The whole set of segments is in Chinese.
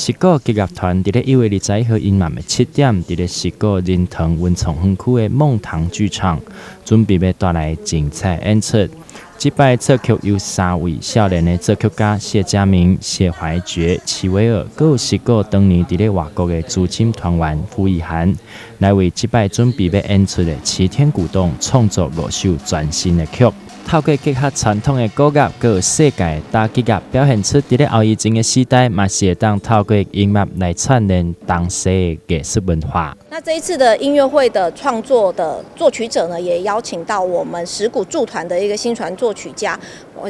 石鼓吉乐团伫咧1月20号阴暗的7点，伫咧石鼓仁堂文创园区的梦堂剧场，准备要带来精彩演出。这摆作曲有3位少年的作曲家谢家明、谢怀觉、齐威尔，还有石鼓当年伫咧外国的资深团员傅以涵，来为这摆准备要演出的《齐天古洞》创作5首全新的曲。透过结合传统的古乐，还有世界大吉乐，表现出伫咧后疫情的时代，嘛是会当透过音乐来串联当时的艺术文化。那这一次的音乐会的创作的作曲者呢，也邀请到我们石鼓驻团的一个新传作曲家，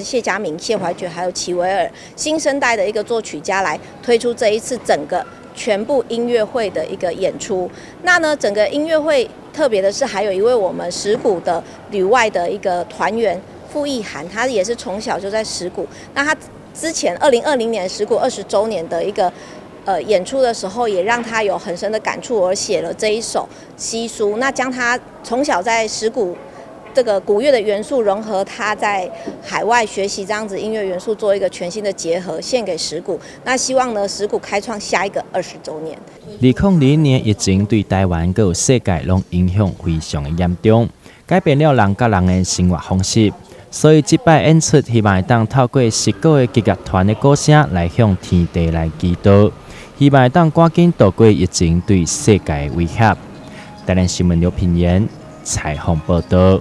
谢家明、谢怀觉还有齐维尔，新生代的一个作曲家来推出这一次整个全部音乐会的一个演出。那呢，整个音乐会特别的是，还有一位我们石鼓的旅外的一个团员傅意涵，他也是从小就在石鼓。那他之前2020年石鼓20周年的一个演出的时候，也让他有很深的感触，而写了这一首西书。那将他从小在石鼓这个古乐的元素融合他在海外学习这样子音乐元素，做一个全新的结合，献给石鼓。那希望呢，石鼓开创下一个20周年。2021年疫情对台湾还有世界拢影响非常的严重，改变了人甲人的生活方式。所以这摆演出希望会当透过石鼓的吉乐团的歌声来向天地来祈祷，希望会当赶紧度过疫情对世界的威胁。台南新闻刘品言采访报道。